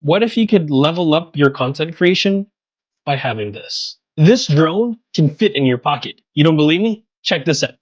What if you could level up your content creation by having this? This drone can fit in your pocket. You don't believe me? Check this out.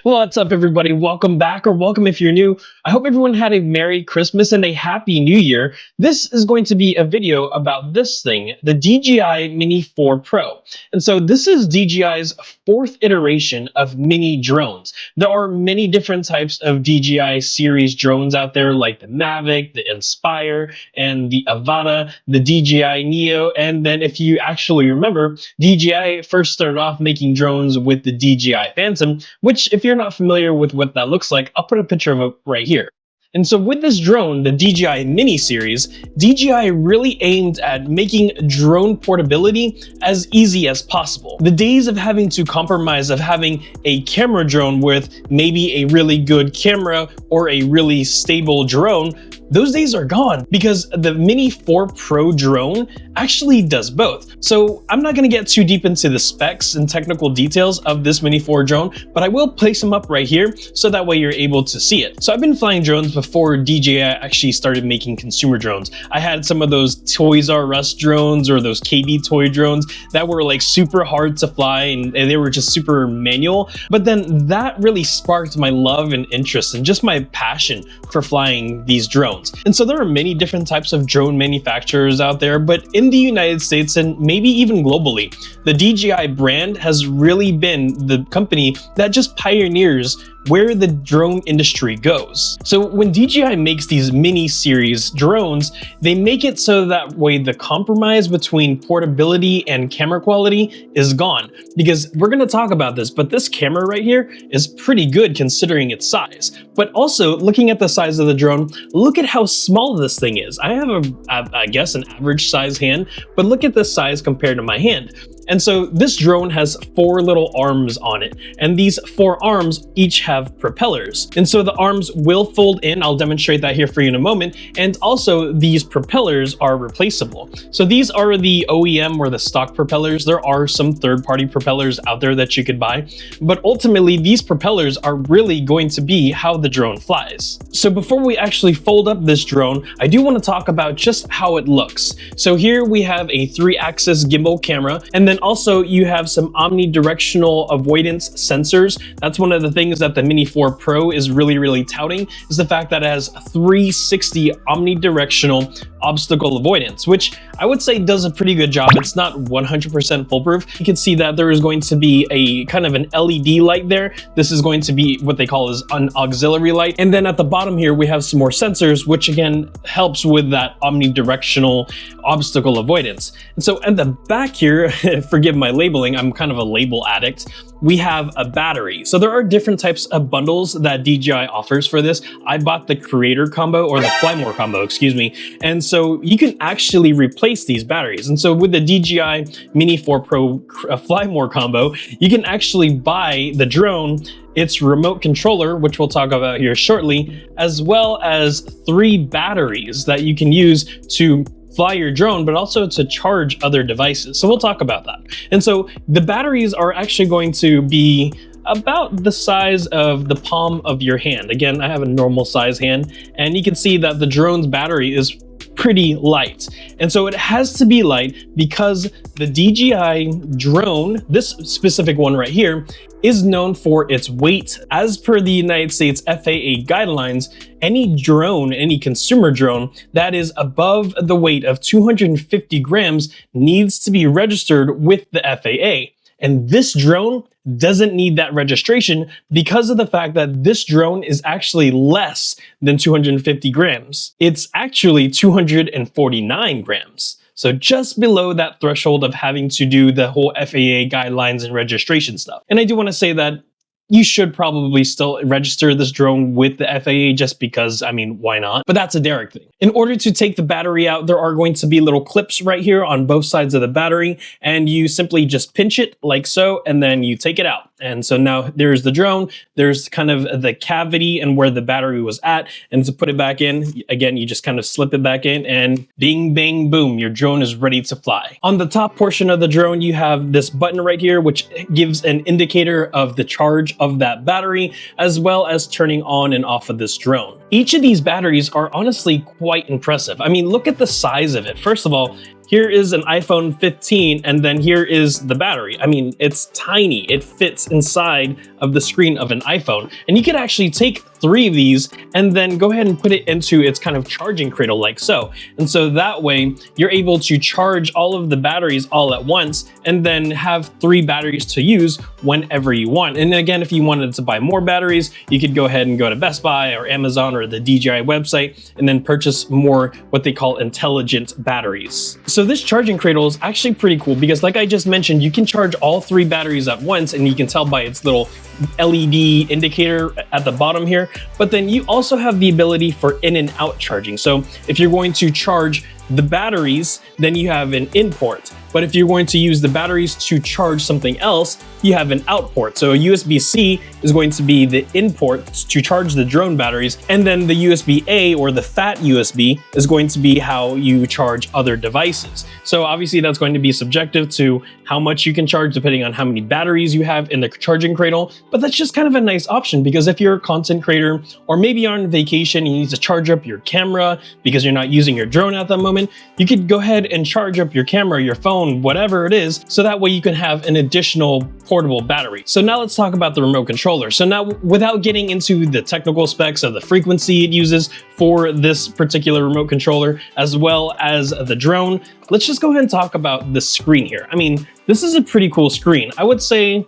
What's up, everybody? Welcome back, or welcome if you're new. I hope everyone had a Merry Christmas and a Happy New Year. This is going to be a video about this thing, the DJI Mini 4 Pro. And so this is DJI's fourth iteration of mini drones. There are many different types of DJI series drones out there, like the Mavic, the Inspire, and the Avata, the DJI Neo. And then if you actually remember, DJI first started off making drones with the DJI Phantom, which if you're not familiar with what that looks like, I'll put a picture of it right here. And so with this drone, the DJI Mini series, DJI really aimed at making drone portability as easy as possible. The days of having to compromise of having a camera drone with maybe a really good camera or a really stable drone, those days are gone because the Mini 4 Pro drone actually does both. So I'm not going to get too deep into the specs and technical details of this Mini 4 drone, but I will place them up right here so that way you're able to see it. So I've been flying drones before DJI actually started making consumer drones. I had some of those Toys R Us drones or those KB toy drones that were like super hard to fly and they were just super manual. But then that really sparked my love and interest and just my passion for flying these drones. And so there are many different types of drone manufacturers out there, but in the United States and maybe even globally, the DJI brand has really been the company that just pioneers where the drone industry goes. So when DJI makes these mini series drones, they make it so that way the compromise between portability and camera quality is gone. Because we're gonna talk about this, but this camera right here is pretty good considering its size. But also looking at the size of the drone, look at how small this thing is. I have I guess an average size hand, but look at this size compared to my hand. And so this drone has 4 little arms on it, and these 4 arms each have propellers. And so the arms will fold in, I'll demonstrate that here for you in a moment, and also these propellers are replaceable. So these are the OEM or the stock propellers. There are some third-party propellers out there that you could buy, but ultimately these propellers are really going to be how the drone flies. So before we actually fold up this drone, I do want to talk about just how it looks. So here we have a 3-axis gimbal camera, and then also you have some omnidirectional avoidance sensors. That's one of the things that the Mini 4 Pro is really touting, is the fact that it has 360 omnidirectional obstacle avoidance, which I would say does a pretty good job. It's not 100% foolproof. You can see that there is going to be a kind of an LED light there. This is going to be what they call is an auxiliary light. And then at the bottom here, we have some more sensors, which again helps with that omnidirectional obstacle avoidance. And so at the back here, forgive my labeling, I'm kind of a label addict, we have a battery. So there are different types of bundles that DJI offers for this. I bought the creator combo, or the fly more combo, excuse me. And so you can actually replace these batteries. And so with the DJI Mini 4 Pro fly more combo, you can actually buy the drone, its remote controller, which we'll talk about here shortly, as well as 3 batteries that you can use to fly your drone, but also to charge other devices. So we'll talk about that. And so the batteries are actually going to be about the size of the palm of your hand. Again, I have a normal size hand, and you can see that the drone's battery is pretty light. And so it has to be light because the DJI drone, this specific one right here, is known for its weight. As per the United States FAA guidelines, any drone, any consumer drone that is above the weight of 250 grams needs to be registered with the FAA. And this drone doesn't need that registration because of the fact that this drone is actually less than 250 grams. It's actually 249 grams. So just below that threshold of having to do the whole FAA guidelines and registration stuff. And I do want to say that you should probably still register this drone with the FAA just because, I mean, why not? But that's a Derek thing. In order to take the battery out, there are going to be little clips right here on both sides of the battery, and you simply just pinch it like so, and then you take it out. And so now there's the drone, there's kind of the cavity and where the battery was at. And to put it back in, again, you just kind of slip it back in and bing, bang, boom, your drone is ready to fly. On the top portion of the drone, you have this button right here, which gives an indicator of the charge of that battery, as well as turning on and off of this drone. Each of these batteries are honestly quite impressive. I mean, look at the size of it. First of all, here is an iPhone 15, and then here is the battery. I mean, it's tiny. It fits inside of the screen of an iPhone. And you could actually take 3 of these and then go ahead and put it into its kind of charging cradle like so. And so that way, you're able to charge all of the batteries all at once and then have 3 batteries to use whenever you want. And again, if you wanted to buy more batteries, you could go ahead and go to Best Buy or Amazon or the DJI website and then purchase more what they call intelligent batteries. So this charging cradle is actually pretty cool because, like I just mentioned, you can charge all 3 batteries at once, and you can tell by its little LED indicator at the bottom here. But then you also have the ability for in and out charging. So if you're going to charge the batteries, then you have an in port. But if you're going to use the batteries to charge something else, you have an out port. So a USB-C is going to be the in port to charge the drone batteries, and then the USB-A, or the fat USB, is going to be how you charge other devices. So obviously that's going to be subjective to how much you can charge depending on how many batteries you have in the charging cradle, but that's just kind of a nice option because if you're a content creator, or maybe you're on vacation, you need to charge up your camera because you're not using your drone at the moment, you could go ahead and charge up your camera, your phone, whatever it is, so that way you can have an additional portable battery. So now let's talk about the remote controller. So now, without getting into the technical specs of the frequency it uses for this particular remote controller, as well as the drone, let's just go ahead and talk about the screen here. I mean, this is a pretty cool screen. I would say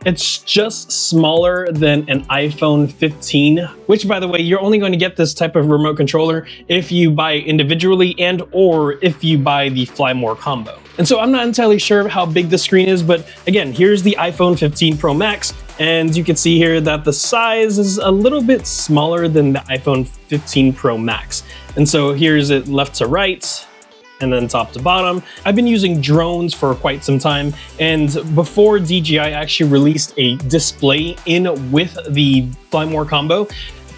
it's just smaller than an iPhone 15, which, by the way, you're only going to get this type of remote controller if you buy it individually and or if you buy the Fly More combo. And so I'm not entirely sure how big the screen is, but again, here's the iPhone 15 Pro Max, and you can see here that the size is a little bit smaller than the iPhone 15 Pro Max. And so here's it left to right, and then top to bottom. I've been using drones for quite some time, and before DJI actually released a display in with the Fly More combo,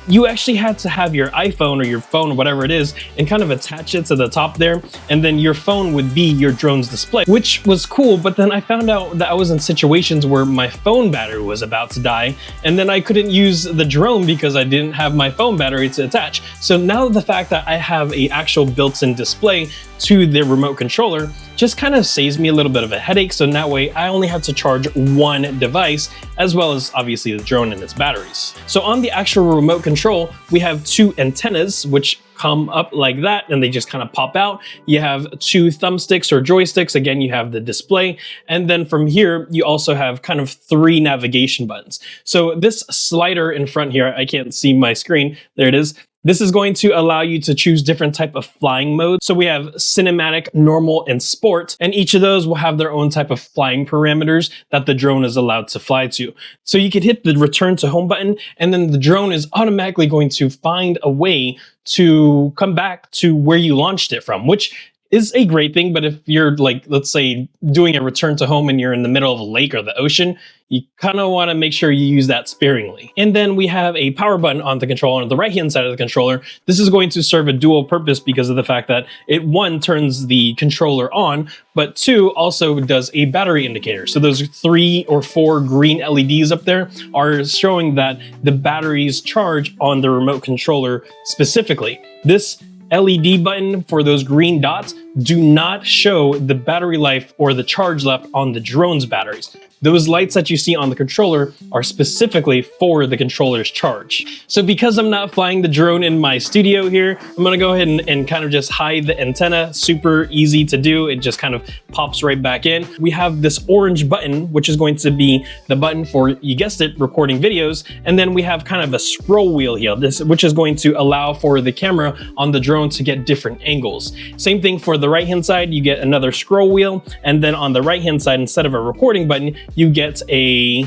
you actually had to have your iPhone or your phone or whatever it is and kind of attach it to the top there, and then your phone would be your drone's display, which was cool. But then I found out that I was in situations where my phone battery was about to die, and then I couldn't use the drone because I didn't have my phone battery to attach. So now the fact that I have an actual built-in display to the remote controller just kind of saves me a little bit of a headache. So that way I only have to charge one device, as well as obviously the drone and its batteries. So on the actual remote control, we have 2 antennas, which come up like that, and they just kind of pop out. You have 2 thumbsticks or joysticks. Again, you have the display. And then from here, you also have kind of 3 navigation buttons. So this slider in front here, I can't see my screen. There it is. This is going to allow you to choose different type of flying modes. So we have cinematic, normal, and sport, and each of those will have their own type of flying parameters that the drone is allowed to fly to. So you could hit the return to home button, and then the drone is automatically going to find a way to come back to where you launched it from, which is a great thing. But if you're, like, let's say doing a return to home and you're in the middle of a lake or the ocean, you kind of want to make sure you use that sparingly. And then we have a power button on the controller on the right hand side of the controller. This is going to serve a dual purpose because of the fact that it, 1, turns the controller on, but 2, also does a battery indicator. So those 3 or 4 green LEDs up there are showing that the batteries charge on the remote controller specifically. This LED button for those green dots do not show the battery life or the charge left on the drone's batteries. Those lights that you see on the controller are specifically for the controller's charge. So because I'm not flying the drone in my studio here, I'm gonna go ahead and kind of just hide the antenna. Super easy to do. It just kind of pops right back in. We have this orange button, which is going to be the button for, you guessed it, recording videos. And then we have kind of a scroll wheel here, which is going to allow for the camera on the drone to get different angles. Same thing for the right hand side, you get another scroll wheel, and then on the right hand side, instead of a recording button, you get a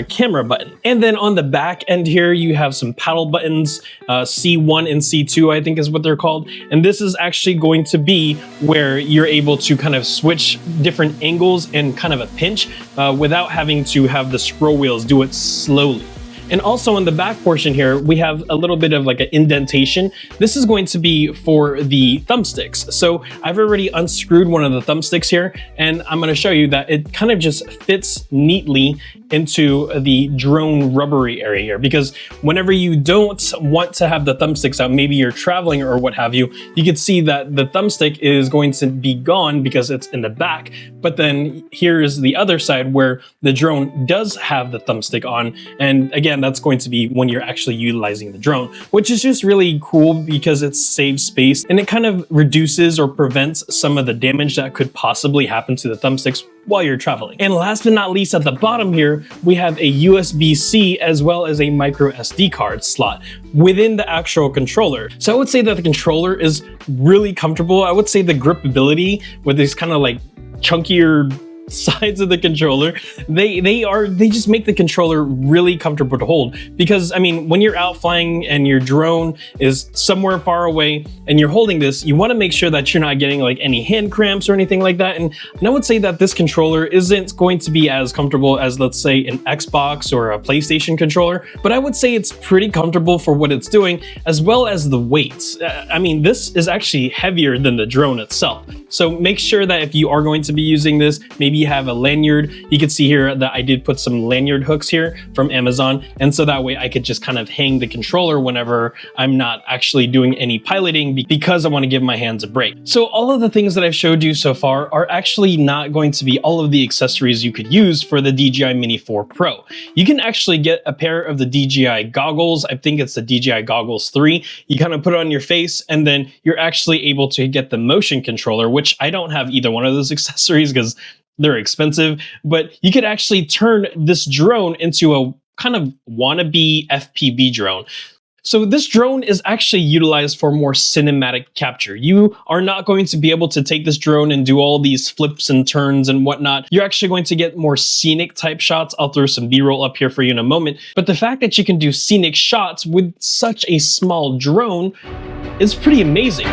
camera button. And then on the back end here, you have some paddle buttons, C1 and C2, I think is what they're called. And this is actually going to be where you're able to kind of switch different angles and kind of a pinch without having to have the scroll wheels do it slowly. And also on the back portion here, we have a little bit of like an indentation. This is going to be for the thumbsticks. So I've already unscrewed one of the thumbsticks here, and I'm gonna show you that it kind of just fits neatly into the drone rubbery area here, because whenever you don't want to have the thumbsticks out, maybe you're traveling or what have you, you can see that the thumbstick is going to be gone because it's in the back. But then here is the other side where the drone does have the thumbstick on. And again, that's going to be when you're actually utilizing the drone, which is just really cool because it saves space and it kind of reduces or prevents some of the damage that could possibly happen to the thumbsticks while you're traveling. And last but not least, at the bottom here, we have a USB-C as well as a micro SD card slot within the actual controller. So I would say that the controller is really comfortable. I would say the gripability with this kind of like chunkier sides of the controller, they just make the controller really comfortable to hold. Because I mean, when you're out flying and your drone is somewhere far away and you're holding this, you want to make sure that you're not getting like any hand cramps or anything like that. And I would say that this controller isn't going to be as comfortable as, let's say, an Xbox or a PlayStation controller, but I would say it's pretty comfortable for what it's doing, as well as the weights. I mean, this is actually heavier than the drone itself. So make sure that if you are going to be using this, maybe you have a lanyard. You can see here that I did put some lanyard hooks here from Amazon. And so that way I could just kind of hang the controller whenever I'm not actually doing any piloting, because I want to give my hands a break. So all of the things that I've showed you so far are actually not going to be all of the accessories you could use for the DJI Mini 4 Pro. You can actually get a pair of the DJI goggles. I think it's the DJI Goggles 3. You kind of put it on your face and then you're actually able to get the motion controller, which I don't have either one of those accessories because they're expensive, but you could actually turn this drone into a kind of wannabe FPV drone. So this drone is actually utilized for more cinematic capture. You are not going to be able to take this drone and do all these flips and turns and whatnot. You're actually going to get more scenic type shots. I'll throw some B-roll up here for you in a moment. But the fact that you can do scenic shots with such a small drone is pretty amazing.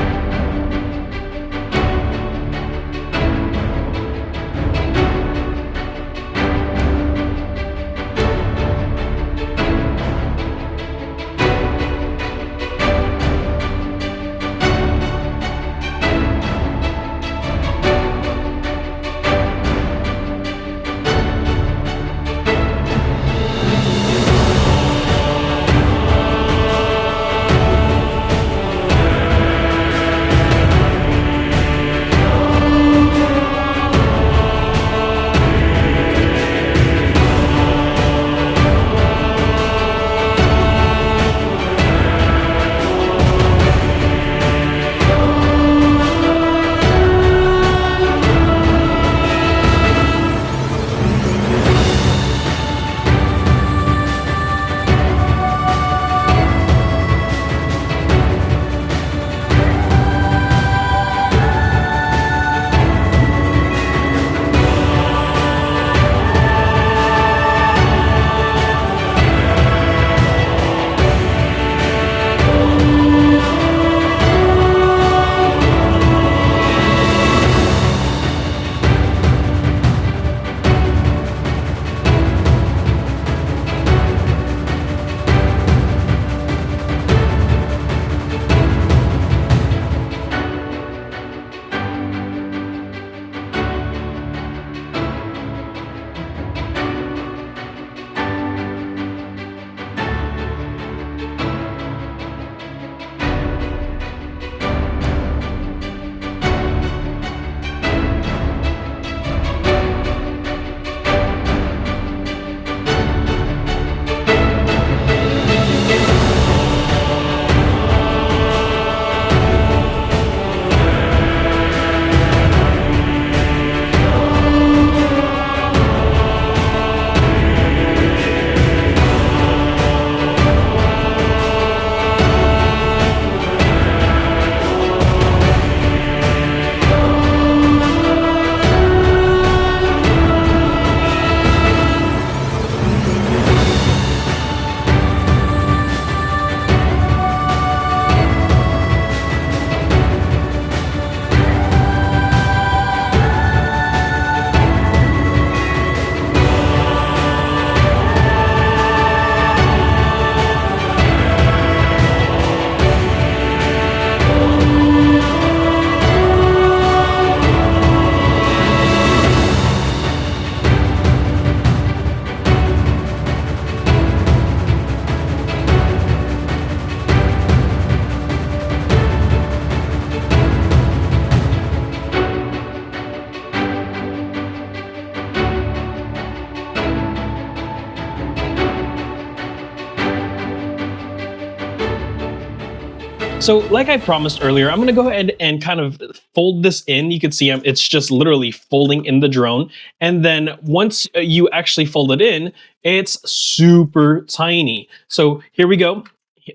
So like I promised earlier, I'm gonna go ahead and kind of fold this in. You can see it's just literally folding in the drone. And then once you actually fold it in, it's super tiny. So here we go.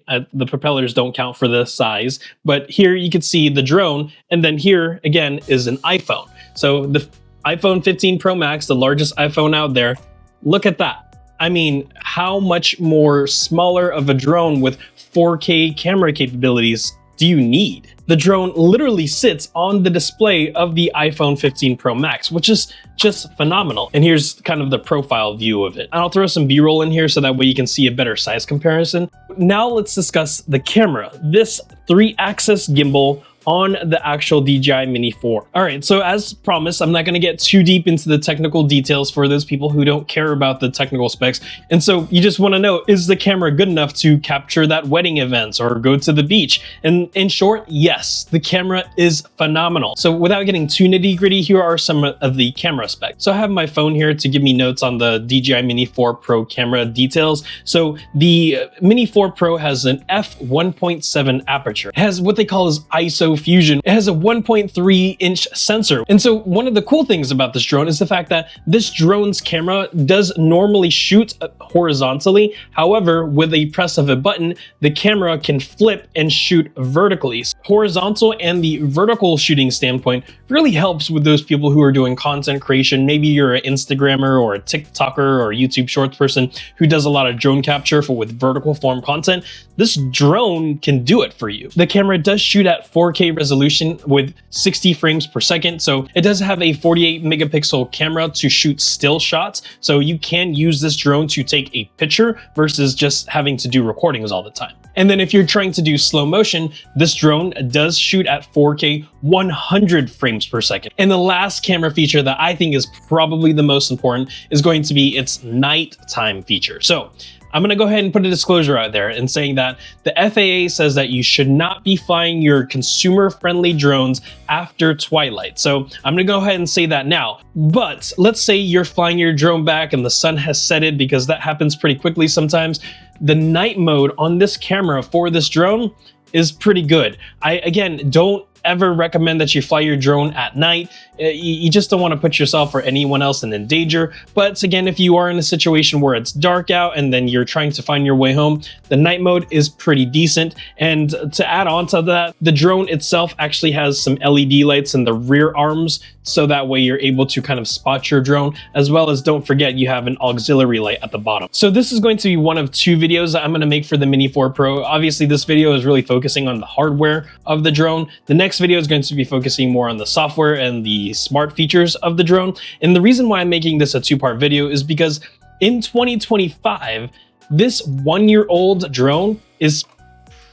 The propellers don't count for the size, but here you can see the drone. And then here again is an iPhone. So the iPhone 15 Pro Max, the largest iPhone out there. Look at that. I mean, how much more smaller of a drone with 4K camera capabilities do you need? The drone literally sits on the display of the iPhone 15 Pro Max, which is just phenomenal. And here's kind of the profile view of it. And I'll throw some B-roll in here so that way you can see a better size comparison. Now let's discuss the camera. This 3-axis gimbal on the actual DJI Mini 4. All right, so as promised, I'm not gonna get too deep into the technical details for those people who don't care about the technical specs. And so you just wanna know, is the camera good enough to capture that wedding event or go to the beach? And in short, yes, the camera is phenomenal. So without getting too nitty gritty, here are some of the camera specs. So I have my phone here to give me notes on the DJI Mini 4 Pro camera details. So the Mini 4 Pro has an f1.7 aperture. It has what they call as ISO fusion. It has a 1.3 inch sensor. And so one of the cool things about this drone is the fact that this drone's camera does normally shoot horizontally. However, with a press of a button, the camera can flip and shoot vertically. Horizontal and the vertical shooting standpoint really helps with those people who are doing content creation. Maybe you're an Instagrammer or a TikToker or a YouTube Shorts person who does a lot of drone capture with vertical form content. This drone can do it for you. The camera does shoot at 4K resolution with 60 frames per second. So it does have a 48 megapixel camera to shoot still shots. So you can use this drone to take a picture versus just having to do recordings all the time. And then if you're trying to do slow motion, this drone does shoot at 4K 100 frames per second. And the last camera feature that I think is probably the most important is going to be its nighttime feature. So I'm gonna go ahead and put a disclosure out there and saying that the FAA says that you should not be flying your consumer-friendly drones after twilight. So I'm gonna go ahead and say that now. But let's say you're flying your drone back and the sun has setted, because that happens pretty quickly sometimes. The night mode on this camera for this drone is pretty good. I, again, don't ever recommend that you fly your drone at night. You just don't want to put yourself or anyone else in danger. But again, if you are in a situation where it's dark out and then you're trying to find your way home, the night mode is pretty decent. And to add on to that, the drone itself actually has some LED lights in the rear arms, so that way you're able to kind of spot your drone, as well as don't forget you have an auxiliary light at the bottom. So this is going to be one of 2 videos that I'm going to make for the Mini 4 Pro. Obviously, this video is really focusing on the hardware of the drone. The next video is going to be focusing more on the software and the smart features of the drone. And the reason why I'm making this a 2-part video is because in 2025, this 1-year-old drone is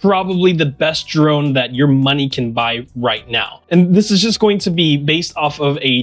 probably the best drone that your money can buy right now. And this is just going to be based off of a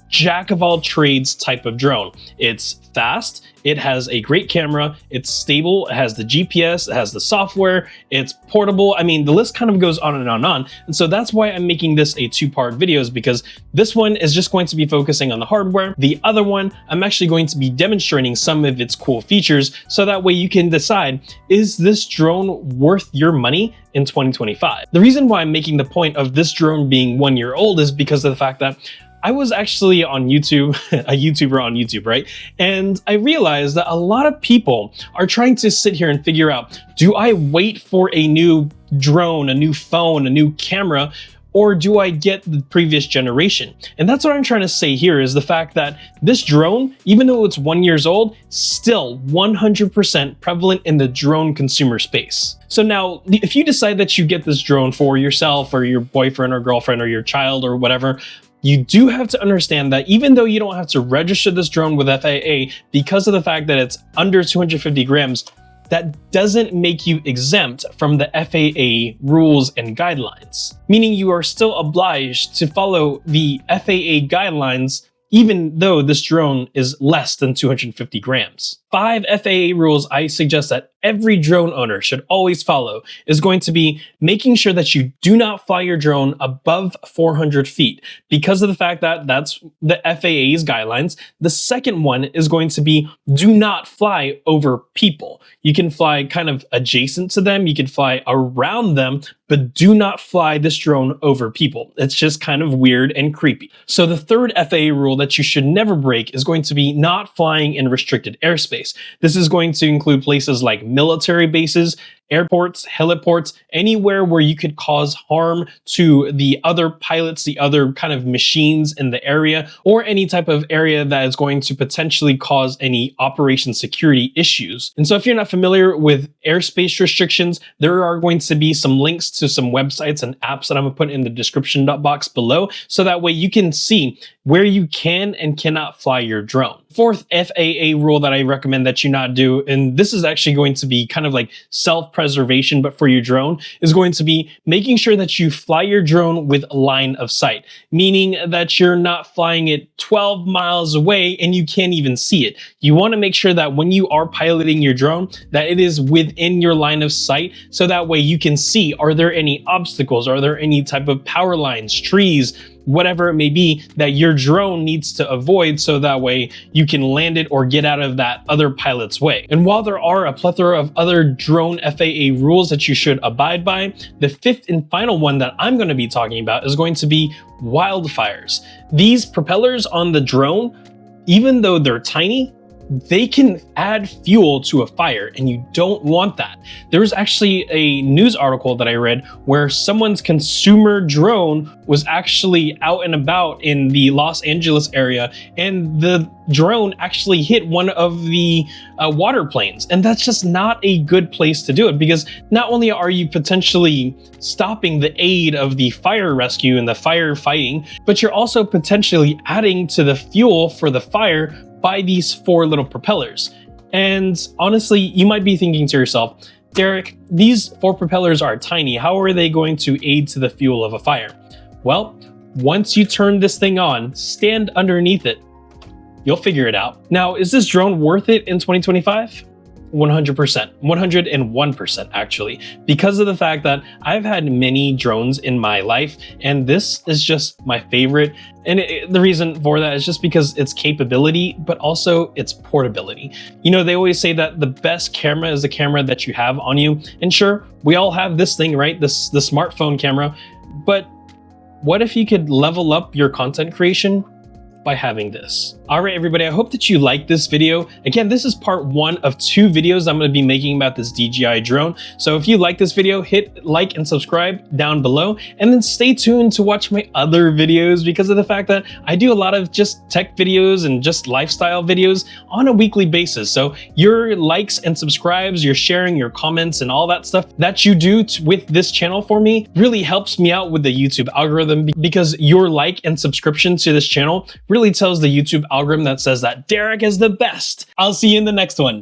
jack of all trades type of drone. It's fast, it has a great camera, it's stable, it has the GPS, it has the software, it's portable. I mean, the list kind of goes on and on and on. And so that's why I'm making this a 2-part video, is because this one is just going to be focusing on the hardware. The other one, I'm actually going to be demonstrating some of its cool features, so that way you can decide, is this drone worth your money in 2025? The reason why I'm making the point of this drone being 1 year old is because of the fact that I was actually on YouTube, a YouTuber on YouTube, right? And I realized that a lot of people are trying to sit here and figure out, do I wait for a new drone, a new phone, a new camera, or do I get the previous generation? And that's what I'm trying to say here, is the fact that this drone, even though it's 1 year old, still 100% prevalent in the drone consumer space. So now, if you decide that you get this drone for yourself or your boyfriend or girlfriend or your child or whatever, you do have to understand that even though you don't have to register this drone with FAA because of the fact that it's under 250 grams, that doesn't make you exempt from the FAA rules and guidelines. Meaning you are still obliged to follow the FAA guidelines even though this drone is less than 250 grams. 5 FAA rules I suggest that every drone owner should always follow is going to be making sure that you do not fly your drone above 400 feet because of the fact that that's the FAA's guidelines. The second one is going to be do not fly over people. You can fly kind of adjacent to them, you can fly around them, but do not fly this drone over people. It's just kind of weird and creepy. So the third FAA rule that you should never break is going to be not flying in restricted airspace. This is going to include places like military bases, airports, heliports, anywhere where you could cause harm to the other pilots, the other kind of machines in the area, or any type of area that is going to potentially cause any operation security issues. And so if you're not familiar with airspace restrictions, there are going to be some links to some websites and apps that I'm gonna put in the description box below, so that way you can see where you can and cannot fly your drone. Fourth FAA rule that I recommend that you not do, and this is actually going to be kind of like self-preservation, but for your drone, is going to be making sure that you fly your drone with line of sight, meaning that you're not flying it 12 miles away and you can't even see it. You want to make sure that when you are piloting your drone, that it is within your line of sight, so that way you can see, are there any obstacles? Are there any type of power lines, trees, whatever it may be that your drone needs to avoid, so that way you can land it or get out of that other pilot's way. And while there are a plethora of other drone FAA rules that you should abide by, the fifth and final one that I'm going to be talking about is going to be wildfires. These propellers on the drone, even though they're tiny, they can add fuel to a fire, and you don't want that. There was actually a news article that I read where someone's consumer drone was actually out and about in the Los Angeles area, and the drone actually hit one of the water planes. And that's just not a good place to do it, because not only are you potentially stopping the aid of the fire rescue and the firefighting, but you're also potentially adding to the fuel for the fire by these four little propellers. And honestly, you might be thinking to yourself, Derek, these four propellers are tiny. How are they going to aid to the fuel of a fire? Well, once you turn this thing on, stand underneath it. You'll figure it out. Now, is this drone worth it in 2025? 100%, 101% actually, because of the fact that I've had many drones in my life, and this is just my favorite. And the reason for that is just because its capability, but also its portability. You know, they always say that the best camera is the camera that you have on you. And sure, we all have this thing, right? The smartphone camera. But what if you could level up your content creation by having this? All right, everybody, I hope that you liked this video. Again, this is part one of 2 videos I'm going to be making about this DJI drone. So if you like this video, hit like and subscribe down below, and then stay tuned to watch my other videos, because of the fact that I do a lot of just tech videos and just lifestyle videos on a weekly basis. So your likes and subscribes, your sharing, your comments, and all that stuff that you do with this channel for me really helps me out with the YouTube algorithm, because your like and subscription to this channel really tells the YouTube algorithm that says that Derek is the best. I'll see you in the next one.